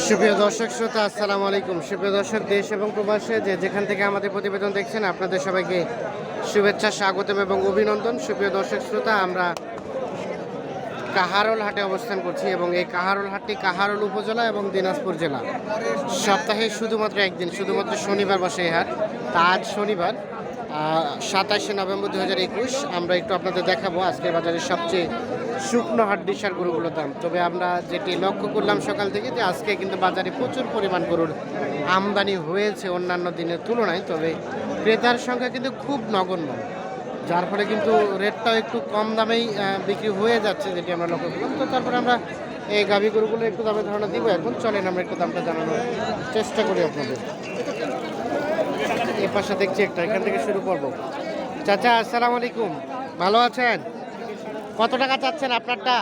সুপ্রিয় দর্শক শ্রোতা, আসসালামু আলাইকুম। সুপ্রিয় দর্শক, দেশ এবং প্রবাসে যেখান থেকে আমাদের প্রতিবেদন দেখছেন, আপনাদের সবাইকে শুভেচ্ছা, স্বাগতম এবং অভিনন্দন। সুপ্রিয় দর্শক শ্রোতা, আমরা কাহারোল হাটে অবস্থান করছি এবং এই কাহারোল হাটটি কাহারোল উপজেলা এবং দিনাজপুর জেলা। সপ্তাহে শুধুমাত্র একদিন, শুধুমাত্র শনিবার বসে এই হাট। তা আজ শনিবার 27শে নভেম্বর 2021। আমরা একটু আপনাদের দেখাবো আজকে বাজারের সবচেয়ে শুকনো হাড্ডিসার গরুগুলোর দাম। তবে আমরা যেটি লক্ষ্য করলাম সকাল থেকে, যে আজকে কিন্তু বাজারে প্রচুর পরিমাণ গরুর আমদানি হয়েছে অন্যান্য দিনের তুলনায়। তবে ক্রেতার সংখ্যা কিন্তু খুব নগণ্য, যার ফলে কিন্তু রেটটাও একটু কম দামেই বিক্রি হয়ে যাচ্ছে, যেটি আমরা লক্ষ্য করলাম। তো তারপরে আমরা এই গাভী গরুগুলো একটু দামে ধারণা দিব। এখন চলেন আমরা একটু দামটা জানানোর চেষ্টা করি আপনাদের। এ পাশে দেখছি একটা, এখান থেকে শুরু করবো। চাচা, আসসালামু আলাইকুম, ভালো আছেন? কত টাকা চাচ্ছেন আপনারটা?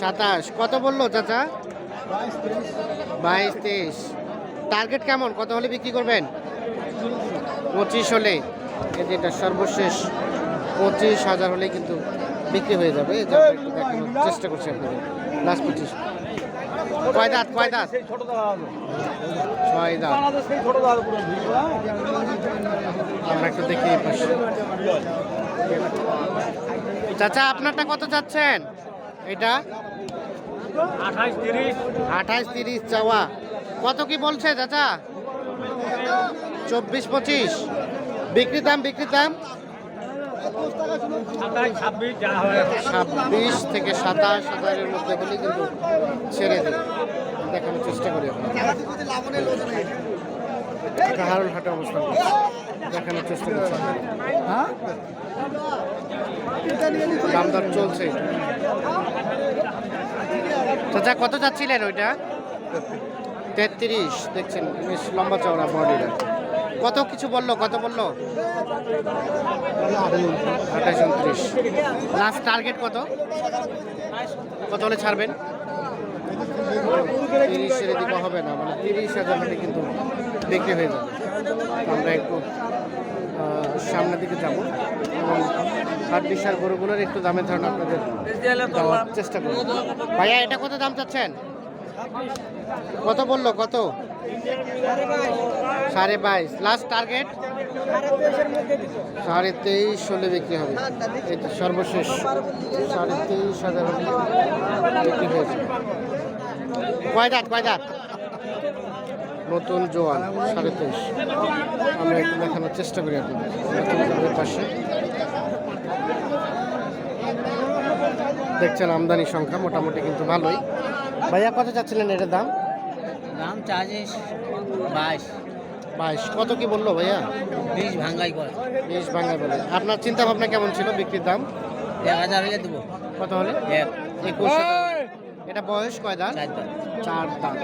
27। কত বললো চাচা? 22-23। টার্গেট কেমন, কত হলে বিক্রি করবেন? 25 হলে। এই যে এটা সর্বশেষ 25,000 হলে কিন্তু বিক্রি হয়ে যাবে। এটা একটু দেখানোর চেষ্টা করছি আপনাদের। লাস্ট 25। কয় দাঁত? 6 দাঁত। আমরা একটু দেখি এই পাশে। চাচা, আপনারটা কত চাচ্ছেন? এটা 28-30 চাওয়া। কত কি বলছে চাচা? 24-25। বিক্রি দাম 26 থেকে 27,000-এর মধ্যে হলে কিন্তু ছেড়ে দিই। দেখানোর চেষ্টা করি কাহারোল হাটে অবস্থান দেখানোর চেষ্টা করছি। দামদার চলছে। চাচা, কত চাচ্ছিলেন ওইটা? 33। দেখছেন বেশ লম্বা চওড়া বডিটা। কত কিছু বললো? কত বললো? 28-29। লাস্ট টার্গেট কত? কত হলে ছাড়বেন? 30-এর দিকে হবে না, মানে 30,000 হলে কিন্তু বিক্রি হয়ে যাবে। আমরা একটু সামনের দিকে যাব এবং হাড্ডিসার গরুগুলোর একটু দামের ধারণা আপনাদের দেওয়ার চেষ্টা করব। ভাইয়া, এটা কত দাম চাচ্ছেন? কত বললো? কত? 22.5। লাস্ট টার্গেট 23.5 হলে বিক্রি হবে। এটা সর্বশেষ 23,000 হলে বিক্রি হয়েছে। কয় দাঁত? নতুন জোয়ান 23.5। আমরা একটু দেখানোর চেষ্টা করি আপনাদের পাশে। দেখছেন আমদানির সংখ্যা মোটামুটি কিন্তু ভালোই। ভাইয়া, কত চাচ্ছিলেন এটার দাম? দাম চার্জিস 22। কত কি বললো ভাইয়া? 20 ভাঙ্গাই করে। 20 ভাঙা বলে। আপনার চিন্তা ভাবনা কেমন ছিল বিক্রির দাম? 1000 হলে দেবো। কত হলে? 21,000। এটা বয়স কয় দাঁত? 4 দাঁত।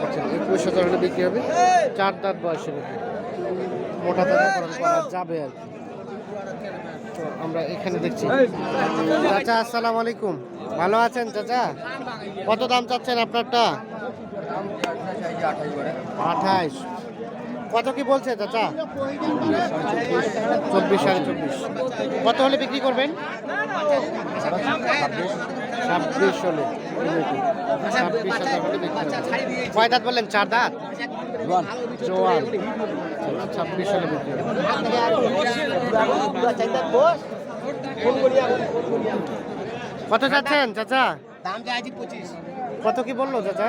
আচ্ছা, 21,000 হলে বিক্রি হবে। 4 দাঁত বয়সের উপর মোটা তাজাকরণ করা যাবে আর কি। তো আমরা এখানে দেখছি। চাচা, আসসালামু আলাইকুম, ভালো আছেন চাচা? কত দাম চাচ্ছেন আপনারটা? 28। কত কি বলছে চাচা? 24-24.5। কত হলে বিক্রি করবেন? 26 হলে। 26,000 হলে বিক্রি হবে। কয় দাঁত বললেন? 4 দাঁত। জোয়ান। 26 হলে বিক্রি হবে। কত চাচ্ছেন চাচা? দাম চাইছি 25। কত কি বললো চাচা?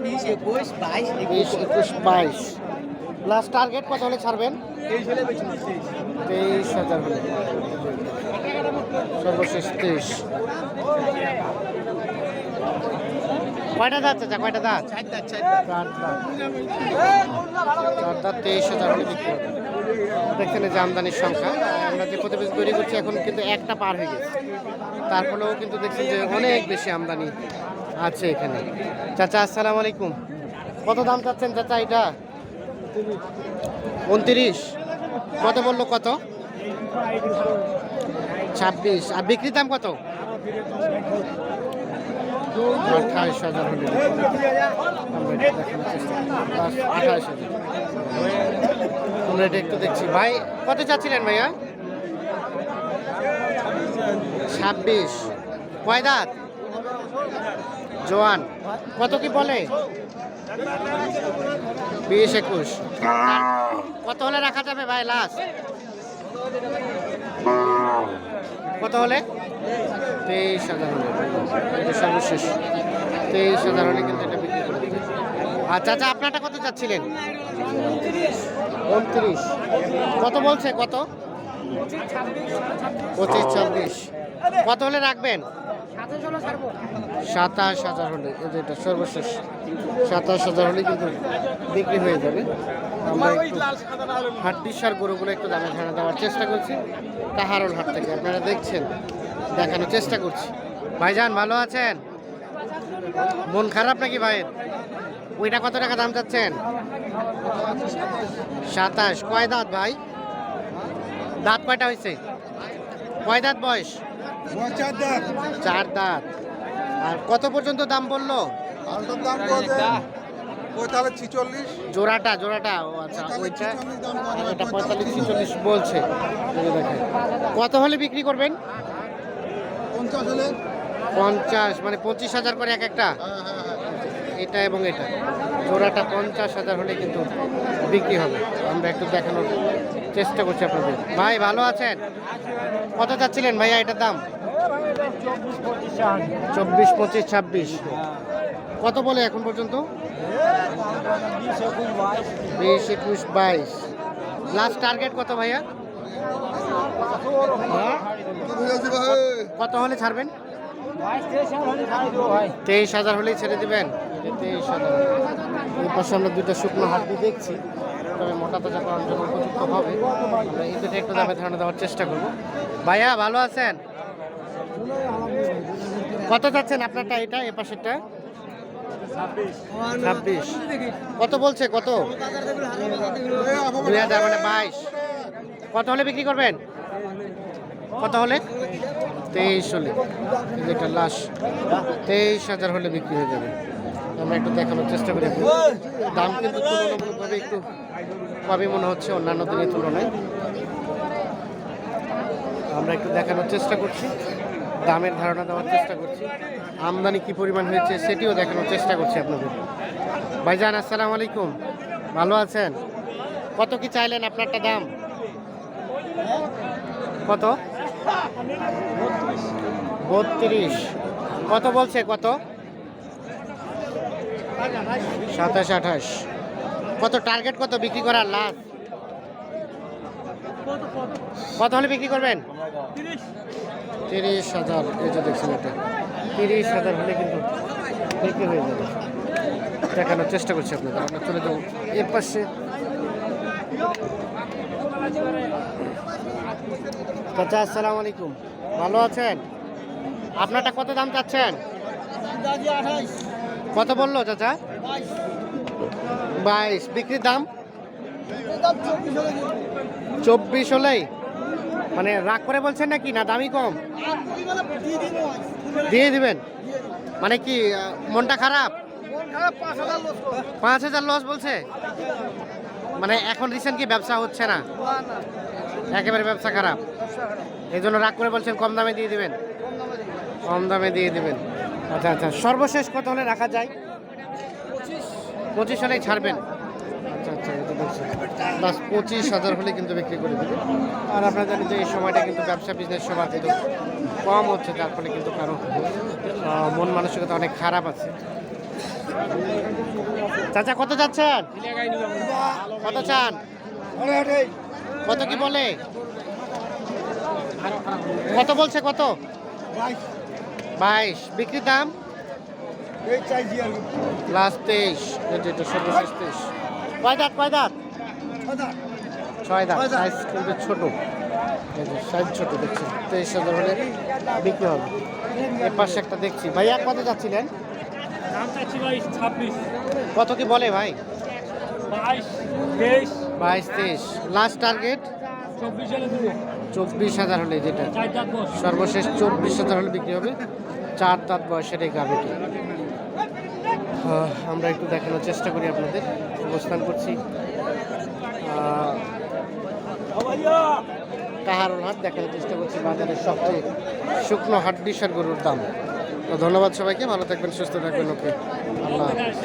20, 21, 22, 21 লাস্ট টার্গেট কত হলে ছাড়বেন? 23,000 হলে। সর্বশেষ 23। কয়টা দাঁত চাচা? কয়টা দাঁত? 4 দাঁত। 23,000 হলে বিক্রি হবে। দেখছেন যে আমদানির সংখ্যা। আমরা যে প্রতিবেদন তৈরি করছি এখন কিন্তু একটা পার হয়ে গেছে, তারপরেও কিন্তু দেখছেন যে অনেক বেশি আমদানি আছে এখানে। চাচা, আসসালামু আলাইকুম, কত দাম চাচ্ছেন চাচা এটা? 29। কত বললো? কত? 26। আর বিক্রির দাম কত? 28,000 হলে। আমরা 28,000 আমরা এটা একটু দেখছি। ভাই, কত চাচ্ছিলেন ভাইয়া? 26। কয় দাঁত? জোয়ান কত কি বলে? 20-21। কত হলে রাখা যাবে ভাই লাস্ট? কত হলে? 23,000 হলে, এটা সর্বশেষ 23,000 হলে কিন্তু এটা বিক্রি করে দেবে। আচ্ছা আচ্ছা, আপনারটা কত চাচ্ছিলেন? 29। কত বলছে? কত? 25-26। কত হলে রাখবেন? 27,000 হলে, এই যে এটা সর্বশেষ 27,000 হলে কিন্তু বিক্রি হয়ে যাবে। আমরা একটু হাড্ডিসার গরুগুলো একটু দামে ধারণা দেওয়ার চেষ্টা করছি কাহারোল হাট থেকে। আপনারা দেখছেন, দেখানোর চেষ্টা করছি। ভাইজান ভালো আছেন? মন খারাপ নাকি ভাইয়ের? ওইটা কত টাকা দাম চাচ্ছেন? 27। কয় দাঁত ভাই? দাঁত কয়টা হয়েছে? কয় দাঁত বয়স? 4 দাঁত। আর কত পর্যন্ত দাম বললো? জোড়াটা জোড়াটা, ও আচ্ছা, ওইটা এটা 45-46 বলছে। এই যে দেখেন, কত হলে বিক্রি করবেন? 50, মানে 25,000 করে এক একটা। এটা এবং এটা জোড়াটা 50,000 হলে কিন্তু বিক্রি হবে। আমরা একটু দেখানোর চেষ্টা করছি আপনাদের। ভাই ভালো আছেন? কত চাচ্ছিলেন ভাইয়া এটার দাম? 24, 25, 26। কত বলে এখন পর্যন্ত? 20, 21, 22। লাস্ট টার্গেট কত ভাইয়া? কত হলে ছাড়বেন? 23,000 হলেই ছেড়ে দেবেন। 23,000। এই পাশে আমরা দুটো শুকনো হাড্ডি দেখছি, তবে মোটা তাজা করার জন্য উপযুক্ত হবে। আমরা এই দুটো একটু দামে ধারণা দেওয়ার চেষ্টা করব। ভাইয়া ভালো আছেন? কত চাচ্ছেন আপনারটা? এটা এ পাশেরটা 26। কত বলছে? কত? 2000, মানে 22। কত হলে বিক্রি করবেন? কত হলে? 23 হলে। যেটা লাস্ট 23,000 হলে বিক্রি হয়ে যাবে। আমরা একটু দেখানোর চেষ্টা করি। দাম কিন্তু তুলনামূলকভাবে একটু কমই মনে হচ্ছে অন্যান্য দিনের তুলনায়। আমরা একটু দেখানোর চেষ্টা করছি, দামের ধারণা দেওয়ার চেষ্টা করছি, আমদানি কি পরিমাণ হয়েছে সেটিও দেখানোর চেষ্টা করছি আপনাদের। ভাইজান আসসালামু আলাইকুম, ভালো আছেন? কত কি চাইলেন আপনারটা দাম? কত? 32। কত বলছে? কত? 27, 28। কত টার্গেট? কত বিক্রি করার লাস্ট? কত হলে বিক্রি করবেন? 30,000। এই যে দেখছেন, এটা 30,000 হলে কিন্তু বিক্রি হয়ে যাবে। দেখানোর চেষ্টা করছি আপনাদের। আমরা চলে যাবো এর পাশে। চাচা আসসালামু আলাইকুম, ভালো আছেন? আপনারটা কত দাম চাচ্ছেন? কত বললো চাচা? 22। বিক্রির দাম 24 হলেই, মানে রাগ করে বলছেন নাকি, না দামই কম? দিয়ে দিবেন মানে কি মনটা খারাপ? 5,000 লস বলছে। মানে এখন রিসেন্ট কি ব্যবসা হচ্ছে না? একেবারে ব্যবসা খারাপ, এই জন্য রাগ করে বলছেন কম দামে দিয়ে দিবেন। কম দামে দিয়ে দিবেন। আচ্ছা আচ্ছা, সর্বশেষ কত হলে রাখা যায়? 25 হলেই ছাড়বেন। আচ্ছা আচ্ছা, এটা দেখছি প্লাস 25,000 হলে কিন্তু বিক্রি করে দেবে। আর আপনারা জানেন যে এই সময়টা কিন্তু ব্যবসা বিজনেস সময় কিন্তু কম হচ্ছে, যার ফলে কিন্তু কারো মন মানসিকতা অনেক খারাপ আছে। চাচা কত যাচ্ছেন? কত চান? কত কি বলে? কত বলছে? কত? 22। বিক্রির দাম লাস্ট 23। এটা সর্বশেষ 23। কয় দাঁত? কয় দাঁত? 6 দাঁত। সাইজ কিন্তু ছোট, সাইজ ছোট দেখছি। 23,000 হলে বিক্রি হবে। এর পাশে একটা দেখছি। ভাইয়া কত যাচ্ছিলেন? কত কি বলে ভাই? 22, 22-23। লাস্ট টার্গেট 24,000 হলে, যেটা সর্বশেষ 24,000 হলে বিক্রি হবে। 4 দাঁত বয়সের এই গাভীটি। আমরা একটু দেখানোর চেষ্টা করি আপনাদের। অবস্থান করছি কাহারোল হাট, দেখানোর চেষ্টা করছি বাজারের সবচেয়ে শুকনো হাড্ডিসার গরুর দাম। তো ধন্যবাদ সবাইকে, ভালো থাকবেন, সুস্থ থাকবেন। ওকে, আল্লাহ হাফেজ।